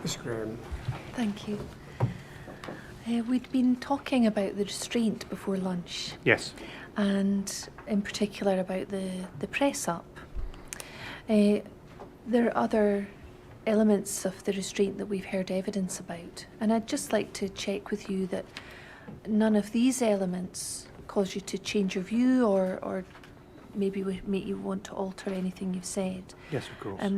Ms Graham. Thank you. We'd been talking about the restraint before lunch. Yes. And in particular about the press-up. There are other elements of the restraint that we've heard evidence about. And I'd just like to check with you that none of these elements cause you to change your view or maybe make you want to alter anything you've said. Yes, of course.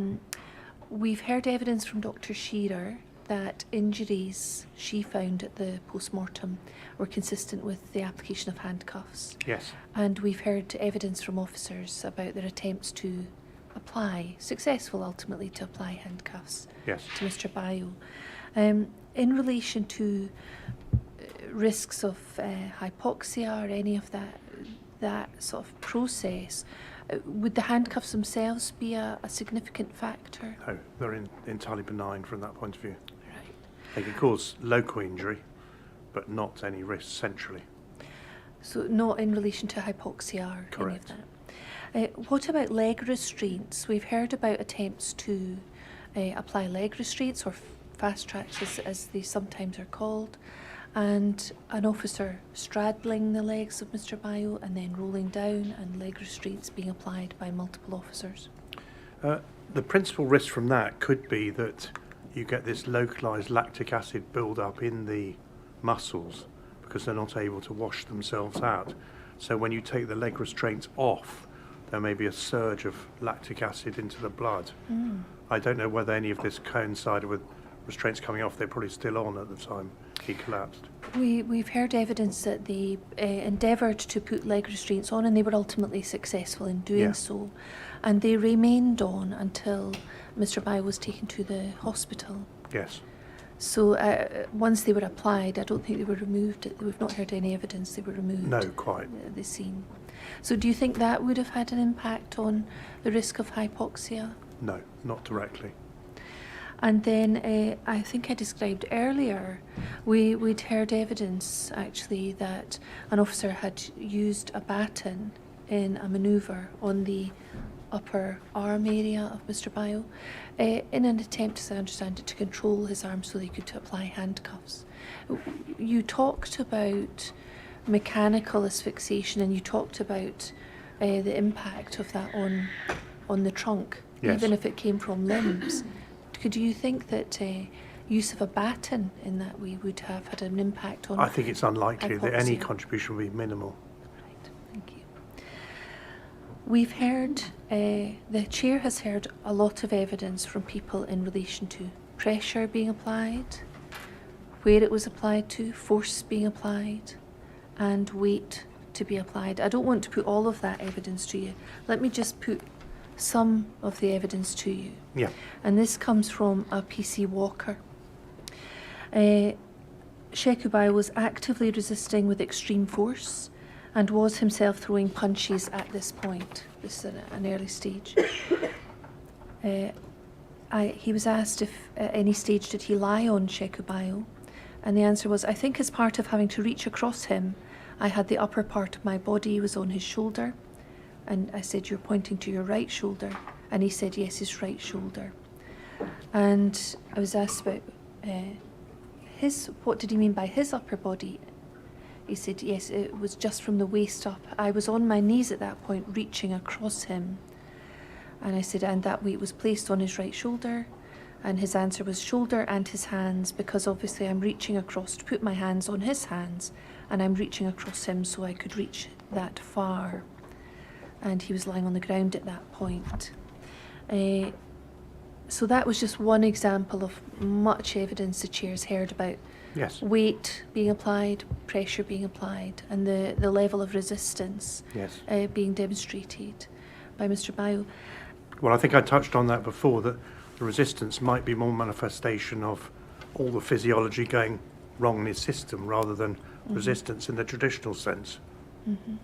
We've heard evidence from Dr Shearer that injuries she found at the post-mortem were consistent with the application of handcuffs. Yes. And we've heard evidence from officers about their attempts to apply, successful ultimately, to apply handcuffs Yes. to Mr Bayo. In relation to risks of hypoxia or any of that sort of process, would the handcuffs themselves be a significant factor? No, they're entirely benign from that point of view. Right. They can cause local injury, but not any risk centrally. So not in relation to hypoxia or Correct. any of that. What about leg restraints? We've heard about attempts to apply leg restraints or fast tracks as they sometimes are called, and an officer straddling the legs of Mr Bayo and then rolling down, and leg restraints being applied by multiple officers. The principal risk from that could be that you get this localised lactic acid build-up in the muscles because they're not able to wash themselves out. So when you take the leg restraints off, there may be a surge of lactic acid into the blood. I don't know whether any of this coincided with restraints coming off. They're probably still on at the time he collapsed. We've heard evidence that they endeavoured to put leg restraints on and they were ultimately successful in doing so. And they remained on until Mr Bayo was taken to the hospital. Yes. So once they were applied, I don't think they were removed. We've not heard any evidence they were removed. No, quite. At the scene. So do you think that would have had an impact on the risk of hypoxia? No, not directly. And then I think I described earlier, we'd heard evidence actually that an officer had used a baton in a manoeuvre on the upper arm area of Mr Bayo in an attempt, as I understand it, to control his arm so they could apply handcuffs. You talked about mechanical asphyxiation and you talked about the impact of that on the trunk, Yes. even if it came from limbs. Could you think that use of a baton in that way would have had an impact on I think it's unlikely that any hypoxia? contribution will be minimal. Right, thank you. We've heard, the chair has heard a lot of evidence from people in relation to pressure being applied, where it was applied to, force being applied, and weight to be applied. I don't want to put all of that evidence to you. Let me just put some of the evidence to you. Yeah. And this comes from a PC walker. Sheku Bayo was actively resisting with extreme force and was himself throwing punches at this point. This is at an early stage. He was asked if at any stage did he lie on Sheku Bayo, and the answer was, I think as part of having to reach across him, I had the upper part of my body was on his shoulder. And I said, you're pointing to your right shoulder. And he said, yes, his right shoulder. And I was asked about what did he mean by his upper body? He said, yes, it was just from the waist up. I was on my knees at that point, reaching across him. And I said, and that weight was placed on his right shoulder. And his answer was shoulder and his hands, because obviously I'm reaching across to put my hands on his hands, and I'm reaching across him so I could reach that far. And he was lying on the ground at that point. So that was just one example of much evidence the chair's heard about Yes. weight being applied, pressure being applied, and the level of resistance Yes. being demonstrated by Mr Bayo. Well, I think I touched on that before, that the resistance might be more manifestation of all the physiology going wrong in his system rather than resistance in the traditional sense. Mm-hmm.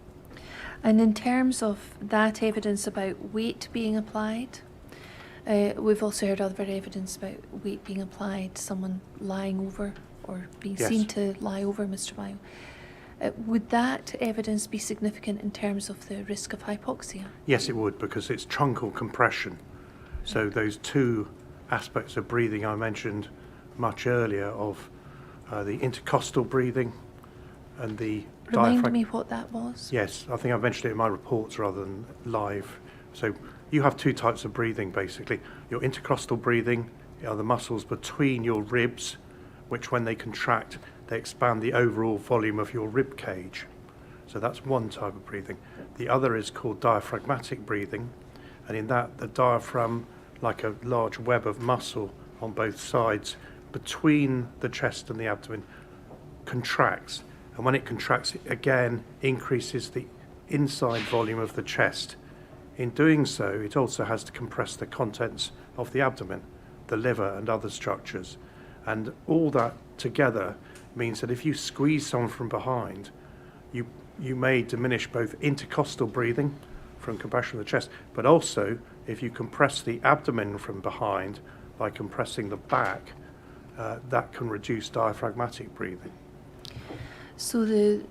And in terms of that evidence about weight being applied, we've also heard other evidence about weight being applied, someone lying over or being Yes. seen to lie over Mr Bayo. Would that evidence be significant in terms of the risk of hypoxia? Yes, it would, because it's truncal compression. So those two aspects of breathing I mentioned much earlier of the intercostal breathing and the Remind diaphragm. me what that was. Yes, I think I mentioned it in my reports rather than live. So you have two types of breathing, basically. Your intercostal breathing are the muscles between your ribs, which when they contract, they expand the overall volume of your rib cage. So that's one type of breathing. The other is called diaphragmatic breathing, and in that, the diaphragm, like a large web of muscle on both sides, between the chest and the abdomen, contracts. And when it contracts, it again increases the inside volume of the chest. In doing so, it also has to compress the contents of the abdomen, the liver and other structures. And all that together means that if you squeeze someone from behind, you may diminish both intercostal breathing from compression of the chest, but also if you compress the abdomen from behind by compressing the back, that can reduce diaphragmatic breathing. So the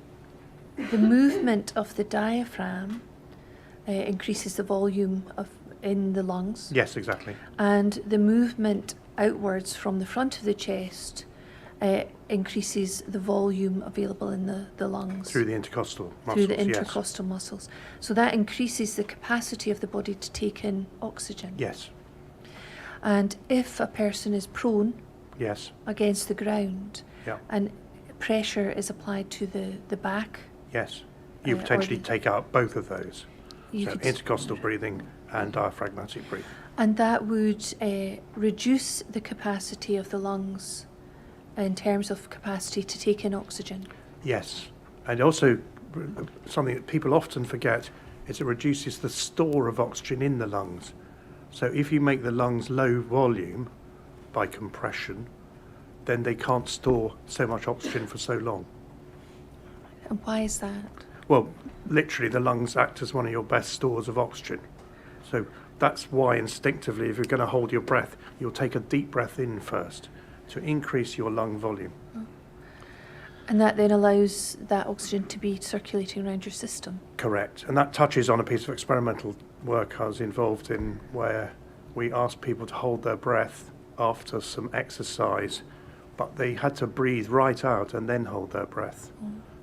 movement of the diaphragm increases the volume in the lungs. Yes, exactly. And the movement outwards from the front of the chest increases the volume available in the lungs. Through the intercostal muscles. Through the intercostal muscles. So that increases the capacity of the body to take in oxygen. Yes. And if a person is prone Yes. against the ground, Yeah. and pressure is applied to the back, Yes. You or potentially the- take out both of those. you So could, intercostal breathing and diaphragmatic breathing. and that would reduce the capacity of the lungs in terms of capacity to take in oxygen. Yes. And also, something that people often forget is it reduces the store of oxygen in the lungs. So if you make the lungs low volume by compression, then they can't store so much oxygen for so long. And why is that? Well, literally, the lungs act as one of your best stores of oxygen. So that's why instinctively, if you're going to hold your breath, you'll take a deep breath in first to increase your lung volume. And that then allows that oxygen to be circulating around your system. Correct. And that touches on a piece of experimental work I was involved in where we asked people to hold their breath after some exercise, but they had to breathe right out and then hold their breath.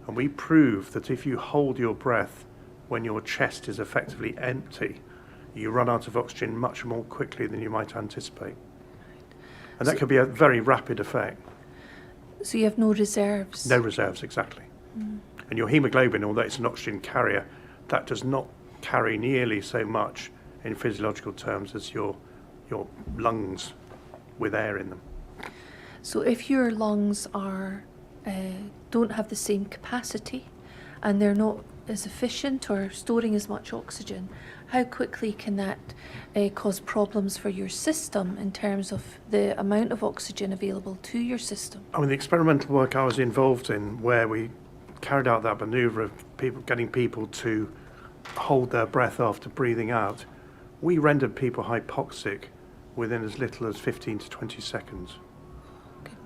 And we proved that if you hold your breath when your chest is effectively empty, you run out of oxygen much more quickly than you might anticipate. And that could be a very rapid effect. So you have no reserves. No reserves, exactly. And your hemoglobin, although it's an oxygen carrier, that does not carry nearly so much in physiological terms as your lungs with air in them. So if your lungs are don't have the same capacity and they're not as efficient or storing as much oxygen, how quickly can that cause problems for your system in terms of the amount of oxygen available to your system? I mean, the experimental work I was involved in, where we carried out that manoeuvre of getting people to hold their breath after breathing out, we rendered people hypoxic within as little as 15 to 20 seconds.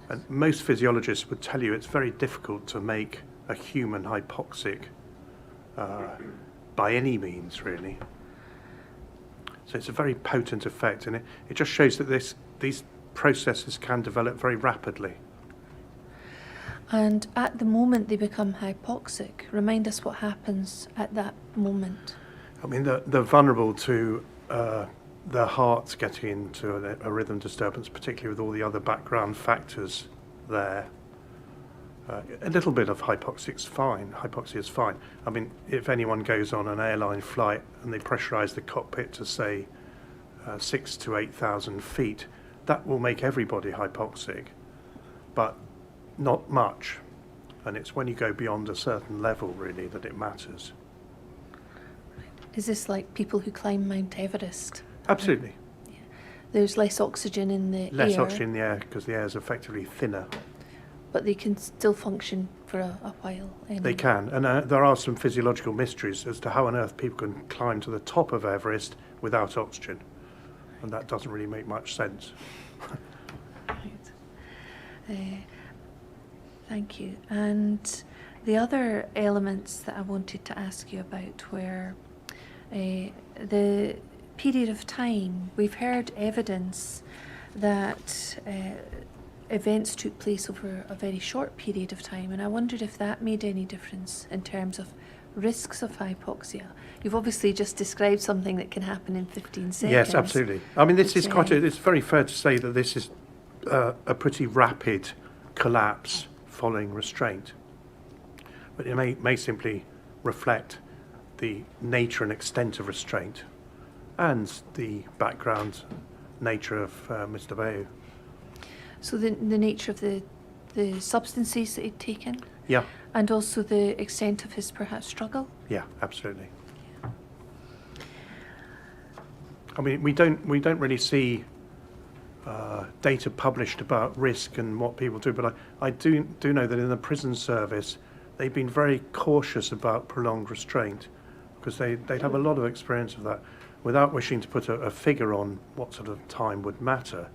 And most physiologists would tell you it's very difficult to make a human hypoxic by any means, really. So it's a very potent effect, and it just shows that these processes can develop very rapidly. And at the moment they become hypoxic, remind us what happens at that moment. I mean, they're vulnerable to their hearts getting into a rhythm disturbance, particularly with all the other background factors there. A little bit of hypoxia is fine. I mean, if anyone goes on an airline flight and they pressurize the cockpit to, say, 6,000 to 8,000 feet, that will make everybody hypoxic, but not much. And it's when you go beyond a certain level, really, that it matters. Is this like people who climb Mount Everest? Absolutely. Yeah. There's less oxygen in the air. Less oxygen in the air because the air is effectively thinner. But they can still function for a while. Anyway. They can, and there are some physiological mysteries as to how on earth people can climb to the top of Everest without oxygen, and that doesn't really make much sense. Right. Thank you. And the other elements that I wanted to ask you about were the period of time. We've heard evidence that events took place over a very short period of time, and I wondered if that made any difference in terms of risks of hypoxia. You've obviously just described something that can happen in 15 seconds. Yes, absolutely. I mean, this is it's very fair to say that this is a pretty rapid collapse following restraint. But it may simply reflect the nature and extent of restraint and the background nature of Mr. Bayou. So the nature of the substances that he'd taken? Yeah. And also the extent of his perhaps struggle? Yeah, absolutely. I mean, we don't really see data published about risk and what people do, but I do know that in the prison service, they've been very cautious about prolonged restraint because they'd have a lot of experience of that. Without wishing to put a figure on what sort of time would matter,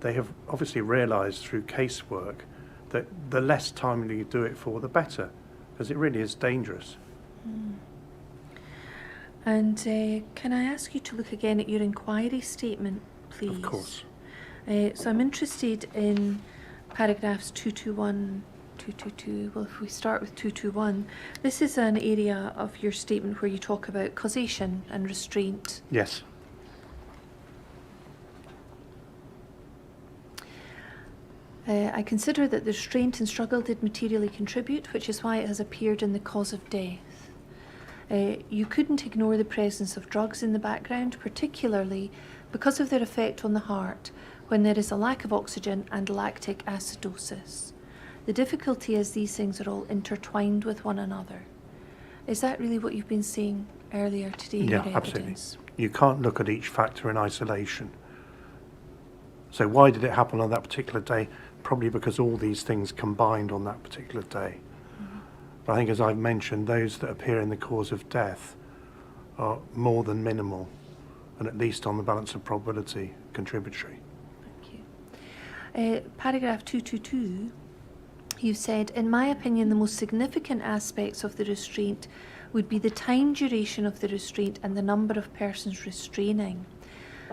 they have obviously realised through casework that the less time you do it for, the better, because it really is dangerous. Mm. And can I ask you to look again at your inquiry statement, please? Of course. So I'm interested in paragraphs 221, 222. Well, if we start with 221, this is an area of your statement where you talk about causation and restraint. Yes. I consider that the restraint and struggle did materially contribute, which is why it has appeared in the cause of death. You couldn't ignore the presence of drugs in the background, particularly because of their effect on the heart when there is a lack of oxygen and lactic acidosis. The difficulty is these things are all intertwined with one another. Is that really what you've been saying earlier today? Yeah, absolutely. You can't look at each factor in isolation. So why did it happen on that particular day? Probably because all these things combined on that particular day. Mm-hmm. But I think, as I've mentioned, those that appear in the cause of death are more than minimal, and at least on the balance of probability, contributory. Thank you. Paragraph 222, you said, in my opinion, the most significant aspects of the restraint would be the time duration of the restraint and the number of persons restraining.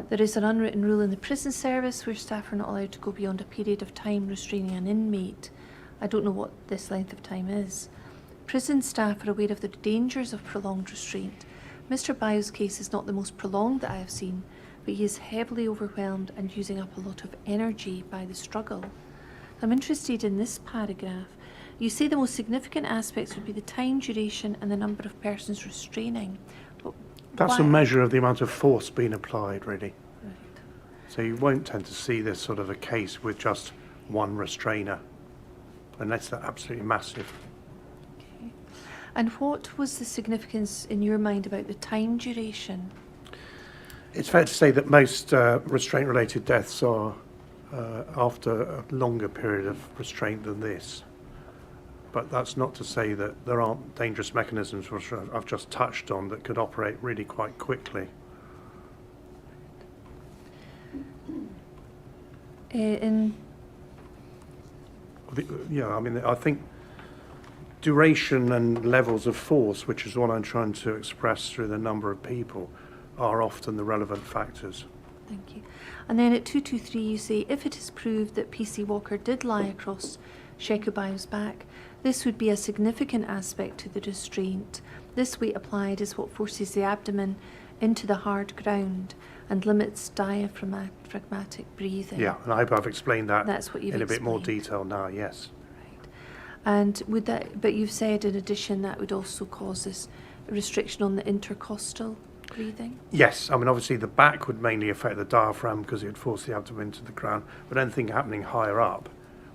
There is an unwritten rule in the prison service where staff are not allowed to go beyond a period of time restraining an inmate. I don't know what this length of time is. Prison staff are aware of the dangers of prolonged restraint. Mr. Bayou's case is not the most prolonged that I have seen, but he is heavily overwhelmed and using up a lot of energy by the struggle. I'm interested in this paragraph. You say the most significant aspects would be the time duration and the number of persons restraining. But that's a measure of the amount of force being applied, really. Right. So you won't tend to see this sort of a case with just one restrainer, unless they're absolutely massive. Okay. And what was the significance in your mind about the time duration? It's fair to say that most restraint-related deaths are after a longer period of restraint than this. But that's not to say that there aren't dangerous mechanisms which I've just touched on that could operate really quite quickly. Yeah, I mean, I think duration and levels of force, which is what I'm trying to express through the number of people, are often the relevant factors. Thank you. And then at 223 you say, if it is proved that PC Walker did lie across Sheku Bayou's back, this would be a significant aspect to the restraint. This weight applied is what forces the abdomen into the hard ground and limits diaphragmatic breathing. Yeah, and I hope I've explained that That's what you've in a bit more explained. detail now, yes. Right. And would that, but you've said in addition that would also cause this restriction on the intercostal breathing? Yes, I mean, obviously the back would mainly affect the diaphragm because it would force the abdomen to the ground, but anything happening higher up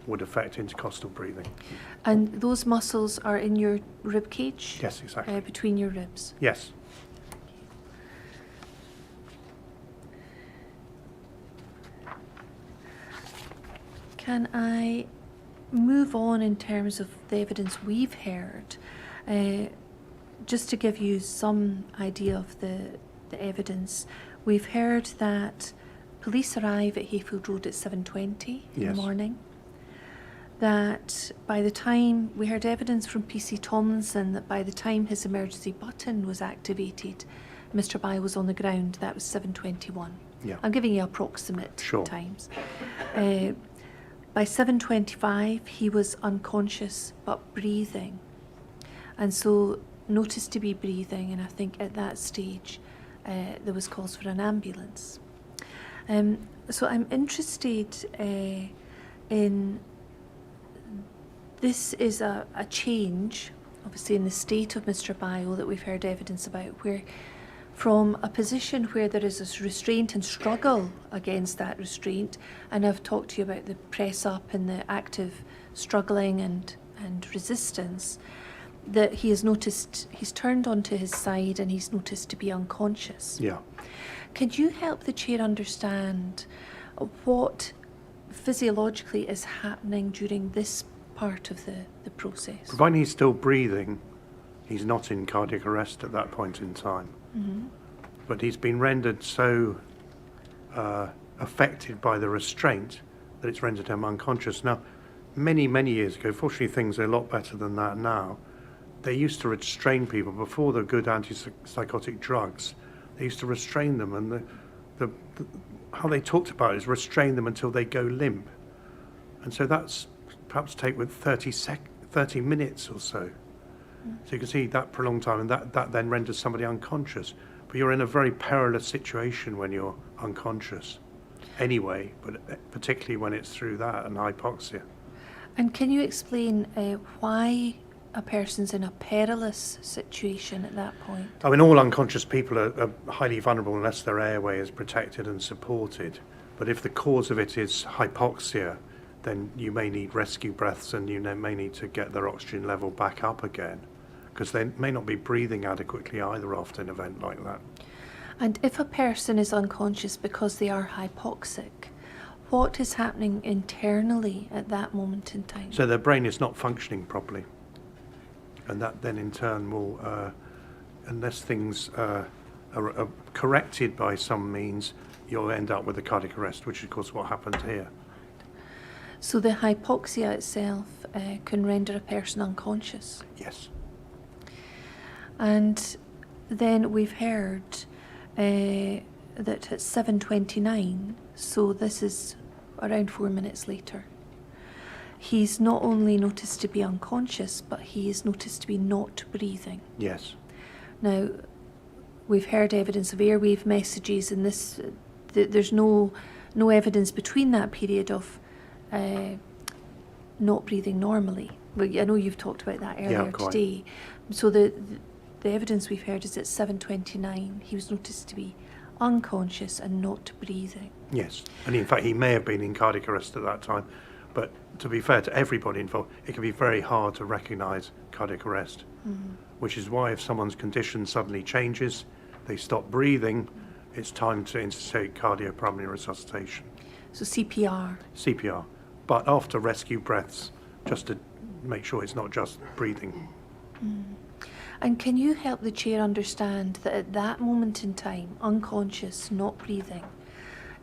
would affect intercostal breathing. And those muscles are in your rib cage? Yes, exactly. Between your ribs? Yes. Can I move on in terms of the evidence we've heard? Just to give you some idea of the evidence, we've heard that police arrive at Hayfield Road at 7:20 in the morning. That by the time, we heard evidence from PC Tomlinson that by the time his emergency button was activated, Mr. Bayou was on the ground. That was 7:21. Yeah. I'm giving you approximate Sure. times. By 7:25, he was unconscious but breathing, and so noticed to be breathing, and I think at that stage there was calls for an ambulance. So I'm interested in, this is a change, obviously, in the state of Mr. Bio that we've heard evidence about, where from a position where there is this restraint and struggle against that restraint, and I've talked to you about the press up and the active struggling and resistance, that he has noticed, he's turned onto his side and he's noticed to be unconscious. Yeah. Could you help the chair understand what physiologically is happening during this part of the process? Providing he's still breathing, he's not in cardiac arrest at that point in time. Mm-hmm. But he's been rendered so affected by the restraint that it's rendered him unconscious. Now, many, many years ago, fortunately things are a lot better than that now, they used to restrain people before the good antipsychotic drugs. They used to restrain them, and the how they talked about it is restrain them until they go limp. And so that's perhaps take with 30 minutes or so. So you can see that prolonged time, and that then renders somebody unconscious. But you're in a very perilous situation when you're unconscious anyway, but particularly when it's through that and hypoxia. And can you explain why a person's in a perilous situation at that point? I mean, all unconscious people are highly vulnerable unless their airway is protected and supported. But if the cause of it is hypoxia, then you may need rescue breaths, and you may need to get their oxygen level back up again, because they may not be breathing adequately either after an event like that. And if a person is unconscious because they are hypoxic, what is happening internally at that moment in time? So their brain is not functioning properly. And that then in turn will, unless things are corrected by some means, you'll end up with a cardiac arrest, which is of course what happened here. So the hypoxia itself can render a person unconscious? Yes. And then we've heard that at 7:29, so this is around 4 minutes later, he's not only noticed to be unconscious, but he is noticed to be not breathing. Yes. Now, we've heard evidence of airwave messages, and this there's no evidence between that period of not breathing normally. Well, I know you've talked about that earlier today. So the evidence we've heard is at 7:29 he was noticed to be unconscious and not breathing. Yes, and in fact he may have been in cardiac arrest at that time, but to be fair to everybody involved, it can be very hard to recognise cardiac arrest, which is why if someone's condition suddenly changes, they stop breathing, it's time to institute cardiopulmonary resuscitation. So CPR. CPR, but after rescue breaths, just to make sure it's not just breathing. And can you help the chair understand that at that moment in time, unconscious, not breathing,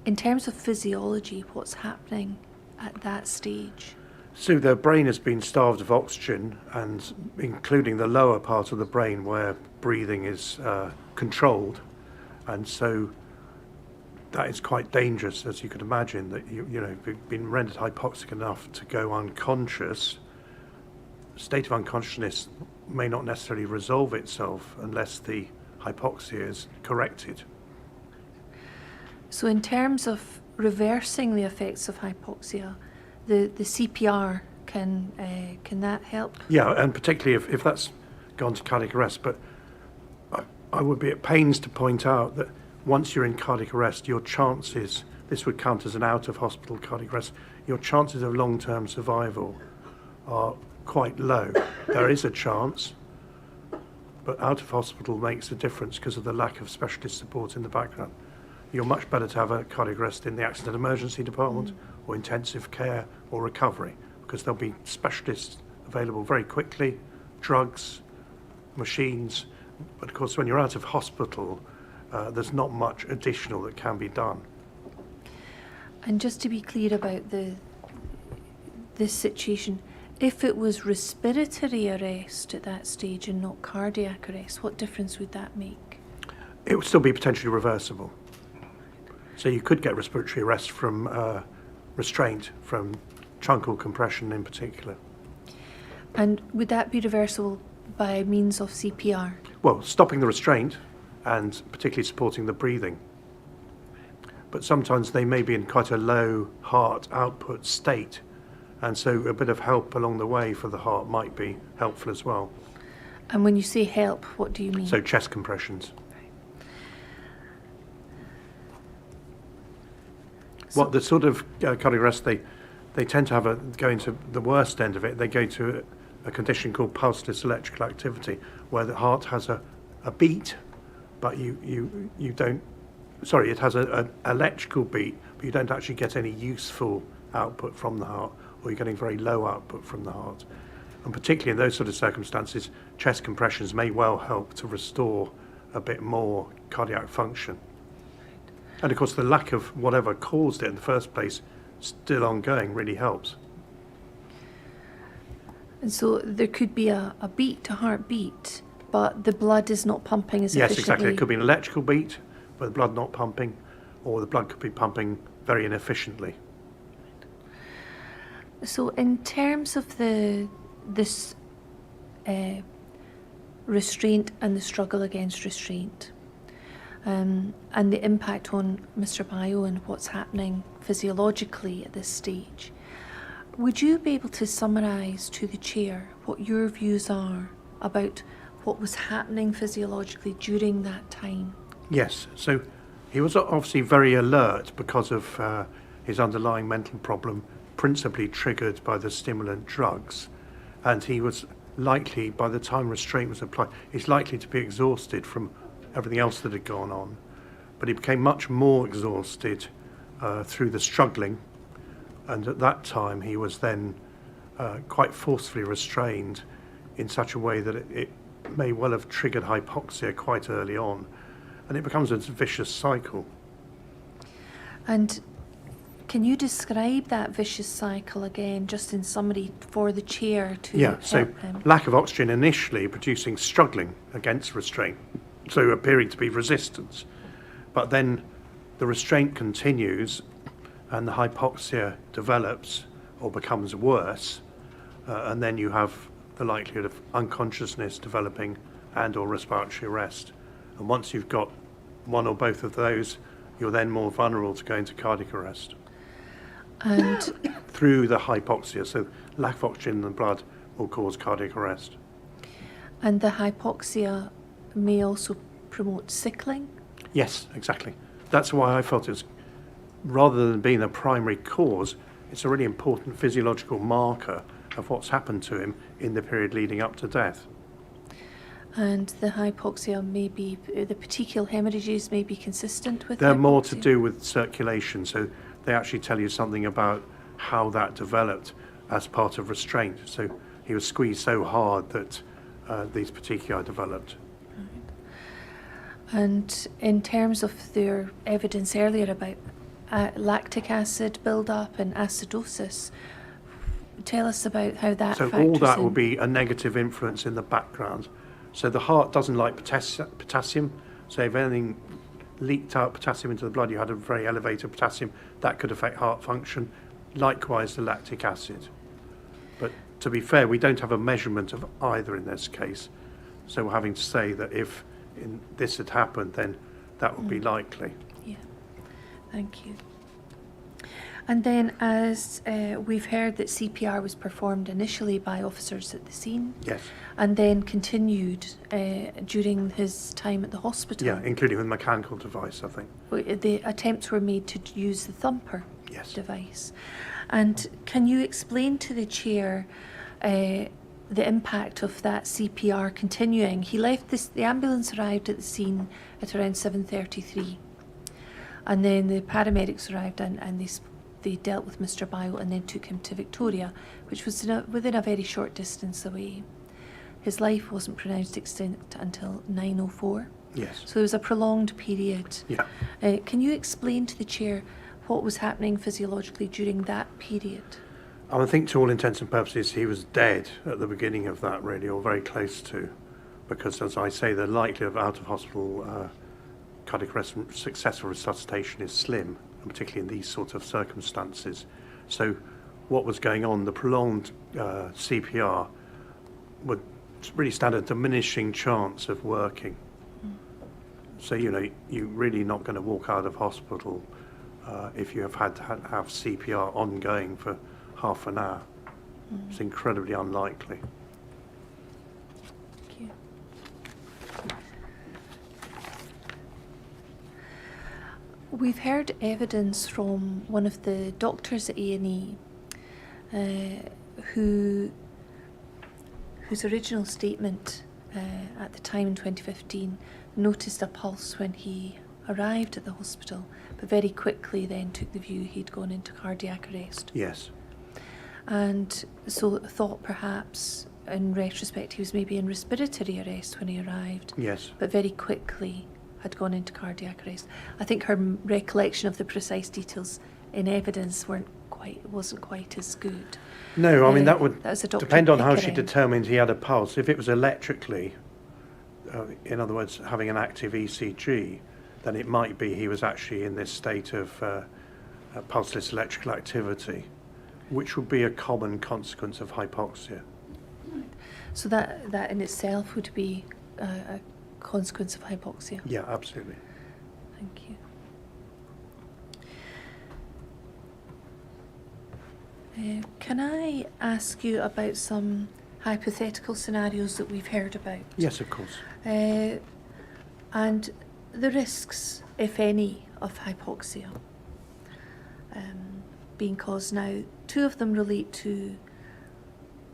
in terms of physiology, what's happening at that stage? So the brain has been starved of oxygen, and including the lower part of the brain where breathing is controlled, and so that is quite dangerous, as you could imagine, that you've been rendered hypoxic enough to go unconscious. State of unconsciousness may not necessarily resolve itself unless the hypoxia is corrected. So in terms of reversing the effects of hypoxia, the CPR, can that help? Yeah, and particularly if that's gone to cardiac arrest, but I would be at pains to point out that once you're in cardiac arrest, your chances, this would count as an out-of-hospital cardiac arrest, your chances of long-term survival are quite low. There is a chance, but out-of-hospital makes a difference because of the lack of specialist support in the background. You're much better to have a cardiac arrest in the accident emergency department or intensive care or recovery, because there'll be specialists available very quickly, drugs, machines. But of course, when you're out of hospital, there's not much additional that can be done. And just to be clear about this situation, if it was respiratory arrest at that stage and not cardiac arrest, what difference would that make? It would still be potentially reversible. So you could get respiratory arrest from restraint, from truncal compression in particular. And would that be reversible by means of CPR? Well, stopping the restraint and particularly supporting the breathing. But sometimes they may be in quite a low heart output state, and so a bit of help along the way for the heart might be helpful as well. And when you say help, what do you mean? So chest compressions. Well, the sort of cardiac arrest, they tend to have go into the worst end of it. They go to a condition called pulseless electrical activity, where the heart has a beat, but you don't. Sorry, it has an electrical beat, but you don't actually get any useful output from the heart, or you're getting very low output from the heart. And particularly in those sort of circumstances, chest compressions may well help to restore a bit more cardiac function. And of course, the lack of whatever caused it in the first place, still ongoing, really helps. And so there could be a beat, a heartbeat, but the blood is not pumping as efficiently. Yes, exactly. It could be an electrical beat, but the blood not pumping, or the blood could be pumping very inefficiently. So in terms of this restraint and the struggle against restraint, and the impact on Mr. Bio and what's happening physiologically at this stage, would you be able to summarise to the chair what your views are about what was happening physiologically during that time? Yes, so he was obviously very alert because of his underlying mental problem, principally triggered by the stimulant drugs, and he was likely, by the time restraint was applied, he's likely to be exhausted from everything else that had gone on. But he became much more exhausted through the struggling, and at that time he was then quite forcefully restrained in such a way that it may well have triggered hypoxia quite early on, and it becomes a vicious cycle. And can you describe that vicious cycle again, just in summary, for the chair to Yeah, so help him? lack of oxygen initially producing struggling against restraint, so appearing to be resistance. But then the restraint continues and the hypoxia develops or becomes worse, and then you have the likelihood of unconsciousness developing and or respiratory arrest. And once you've got one or both of those, you're then more vulnerable to going to cardiac arrest. And Through the hypoxia, so lack of oxygen in the blood will cause cardiac arrest. and the hypoxia may also promote sickling? Yes, exactly. That's why I felt it was, rather than being a primary cause, it's a really important physiological marker of what's happened to him in the period leading up to death. And the hypoxia may be, the petechial hemorrhages may be consistent with They're more to hypoxia? do with circulation, so they actually tell you something about how that developed as part of restraint. So he was squeezed so hard that these petechiae developed. And in terms of their evidence earlier about lactic acid build-up and acidosis, tell us about how that So factors all that in. will be a negative influence in the background. So the heart doesn't like potassium. So if anything leaked out potassium into the blood, you had a very elevated potassium, that could affect heart function. Likewise, the lactic acid. But to be fair, we don't have a measurement of either in this case. So we're having to say that if this had happened, then that would be likely. Yeah, thank you. And then, as we've heard, that CPR was performed initially by officers at the scene. Yes. And then continued during his time at the hospital. Yeah, including with a mechanical device, I think. The attempts were made to use the thumper Yes. device. And can you explain to the chair the impact of that CPR continuing? He left the ambulance arrived at the scene at around 7:33, and then the paramedics arrived and they dealt with Mr. Bio and then took him to Victoria, which was within a very short distance away. His life wasn't pronounced extinct until 9:04. Yes. So there was a prolonged period. Yeah. Can you explain to the chair what was happening physiologically during that period? I think to all intents and purposes he was dead at the beginning of that, really, or very close to, because as I say, the likelihood of out-of-hospital cardiac arrest and successful resuscitation is slim, and particularly in these sort of circumstances. So what was going on, the prolonged CPR would really stand a diminishing chance of working. So, you know, you're really not going to walk out of hospital if you have had to have CPR ongoing for half an hour. It's incredibly unlikely. Thank you. We've heard evidence from one of the doctors at A&E whose original statement at the time in 2015 noticed a pulse when he arrived at the hospital, but very quickly then took the view he'd gone into cardiac arrest. Yes. And so thought perhaps, in retrospect, he was maybe in respiratory arrest when he arrived. Yes. But very quickly had gone into cardiac arrest. I think her recollection of the precise details in evidence wasn't quite as good. No, I mean, that would was a Dr. depend on how she Pickering. determined he had a pulse. If it was electrically, in other words, having an active ECG, then it might be he was actually in this state of pulseless electrical activity, which would be a common consequence of hypoxia. So that in itself would be a consequence of hypoxia. Yeah, absolutely. Thank you. Can I ask you about some hypothetical scenarios that we've heard about? Yes, of course. And the risks, if any, of hypoxia being caused now. Two of them relate to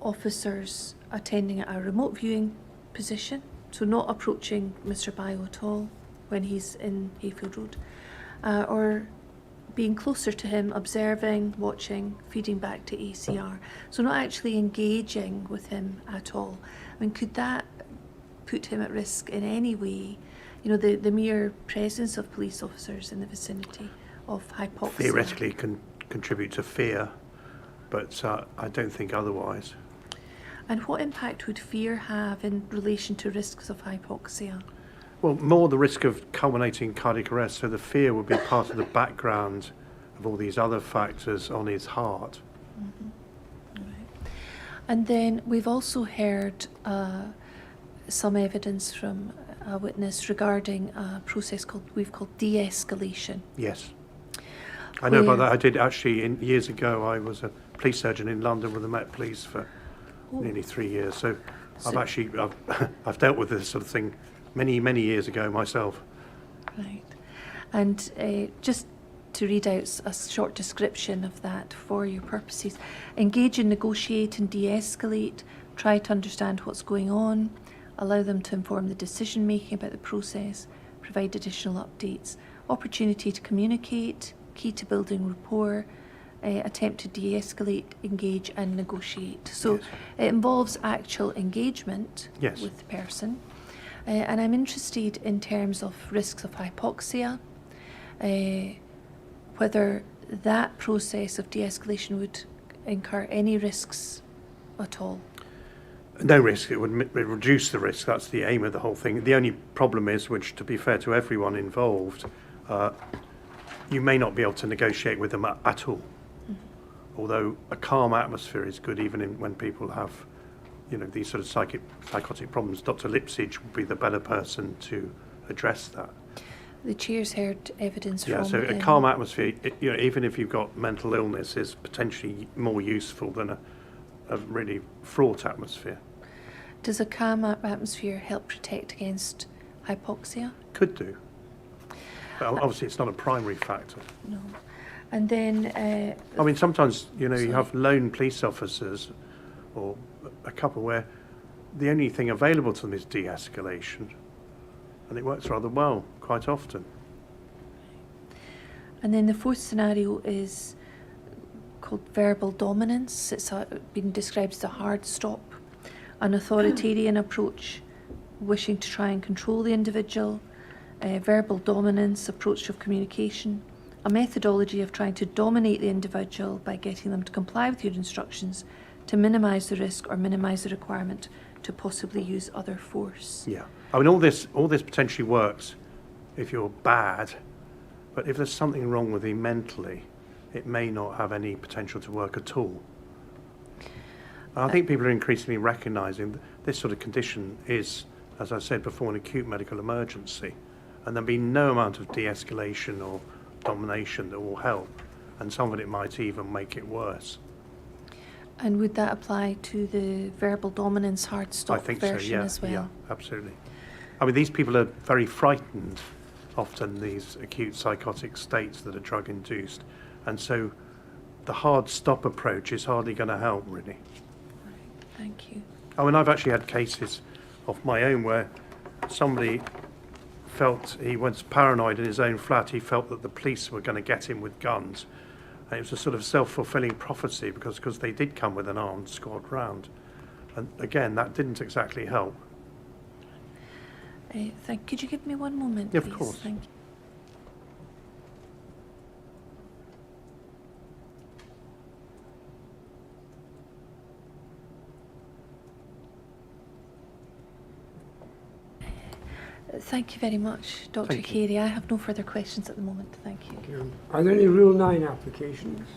officers attending at a remote viewing position, so not approaching Mr. Bio at all when he's in Hayfield Road, or being closer to him, observing, watching, feeding back to ACR. So not actually engaging with him at all. I mean, could that put him at risk in any way? You know, the mere presence of police officers in the vicinity of hypoxia. Theoretically can contribute to fear, but I don't think otherwise. And what impact would fear have in relation to risks of hypoxia? Well, more the risk of culminating cardiac arrest, so the fear would be part of the background of all these other factors on his heart. Mm-hmm. Right. And then we've also heard some evidence from a witness regarding a process we've called de-escalation. Yes. I know about that. I did actually, years ago, I was a police surgeon in London with the Met Police for nearly 3 years. So I've dealt with this sort of thing many years ago myself. Right. And just to read out a short description of that for your purposes: engage in, negotiate and de-escalate, try to understand what's going on, allow them to inform the decision making about the process, provide additional updates, opportunity to communicate, key to building rapport, attempt to de-escalate, engage and negotiate. So Yes. it involves actual engagement Yes. with the person. And I'm interested in terms of risks of hypoxia, whether that process of de-escalation would incur any risks at all. No risk. It would reduce the risk. That's the aim of the whole thing. The only problem is, which to be fair to everyone involved, you may not be able to negotiate with them at all. Mm-hmm. Although a calm atmosphere is good even when people have, you know, these sort of psychotic problems. Dr. Lipsitch would be the better person to address that. The chair's heard evidence from... Yeah, so a calm atmosphere, you know, even if you've got mental illness, is potentially more useful than a really fraught atmosphere. Does a calm atmosphere help protect against hypoxia? Could do. But obviously it's not a primary factor. No. And then... I mean, sometimes, you know, you have lone police officers, or a couple, where the only thing available to them is de-escalation, and it works rather well quite often. And then the fourth scenario is called verbal dominance. It's been described as a hard stop, an authoritarian approach, wishing to try and control the individual, verbal dominance, approach of communication, a methodology of trying to dominate the individual by getting them to comply with your instructions to minimise the risk or minimise the requirement to possibly use other force. Yeah, I mean, all this potentially works if you're bad, but if there's something wrong with him mentally, it may not have any potential to work at all. And I think people are increasingly recognising that this sort of condition is, as I said before, an acute medical emergency, and there'll be no amount of de-escalation or domination that will help, and some of it might even make it worse. And would that apply to the verbal dominance hard I stop think version so, yeah, as well? yeah, absolutely. I mean, these people are very frightened, often, these acute psychotic states that are drug-induced, and so the hard stop approach is hardly going to help, really. Right, thank you. I mean, I've actually had cases of my own where somebody felt he was paranoid in his own flat. He felt that the police were going to get him with guns. And it was a sort of self-fulfilling prophecy because they did come with an armed squad round. And again, that didn't exactly help. Could you give me one moment, Yeah, please? of course. Thank you. Thank you very much, Dr. Thank you. Cary. I have no further questions at the moment. Thank you. Thank you. Are there any Rule 9 applications?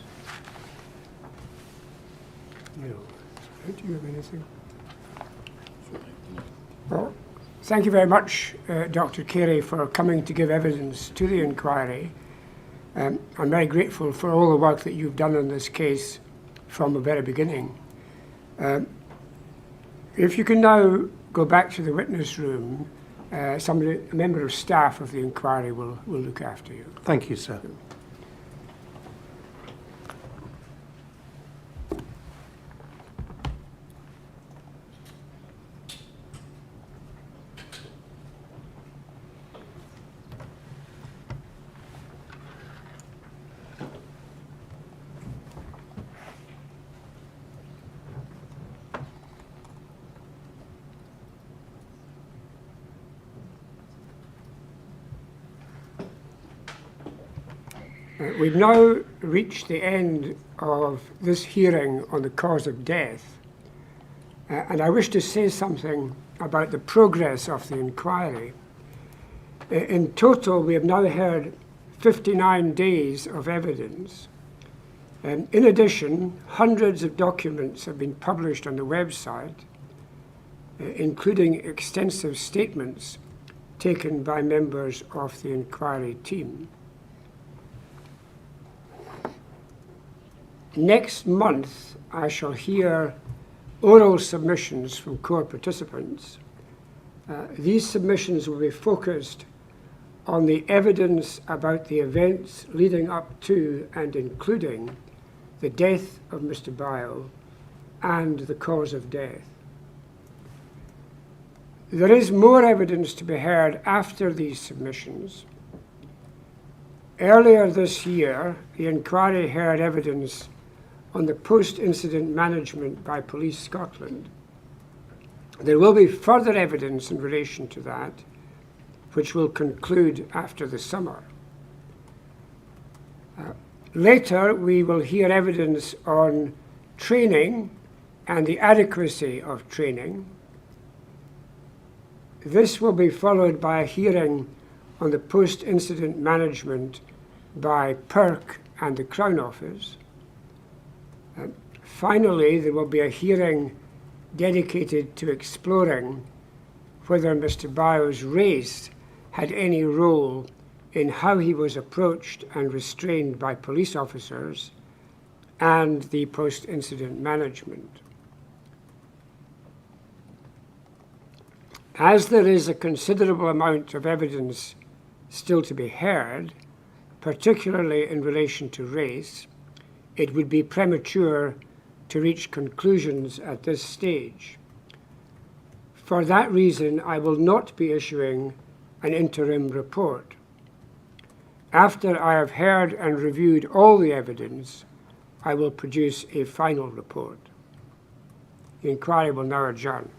No. Do you have anything? Well, thank you very much, Dr. Cary, for coming to give evidence to the inquiry. I'm very grateful for all the work that you've done on this case from the very beginning. If you can now go back to the witness room, a member of staff of the inquiry will look after you. Thank you, sir. We've now reached the end of this hearing on the cause of death, and I wish to say something about the progress of the inquiry. In total, we have now heard 59 days of evidence. In addition, hundreds of documents have been published on the website, including extensive statements taken by members of the inquiry team. Next month, I shall hear oral submissions from core participants. These submissions will be focused on the evidence about the events leading up to and including the death of Mr. Bile and the cause of death. There is more evidence to be heard after these submissions. Earlier this year, the inquiry heard evidence on the post-incident management by Police Scotland. There will be further evidence in relation to that, which will conclude after the summer. Later, we will hear evidence on training and the adequacy of training. This will be followed by a hearing on the post-incident management by PERC and the Crown Office. Finally, there will be a hearing dedicated to exploring whether Mr. Bile's race had any role in how he was approached and restrained by police officers and the post-incident management. As there is a considerable amount of evidence still to be heard, particularly in relation to race, it would be premature to reach conclusions at this stage. For that reason, I will not be issuing an interim report. After I have heard and reviewed all the evidence, I will produce a final report. The inquiry will now adjourn.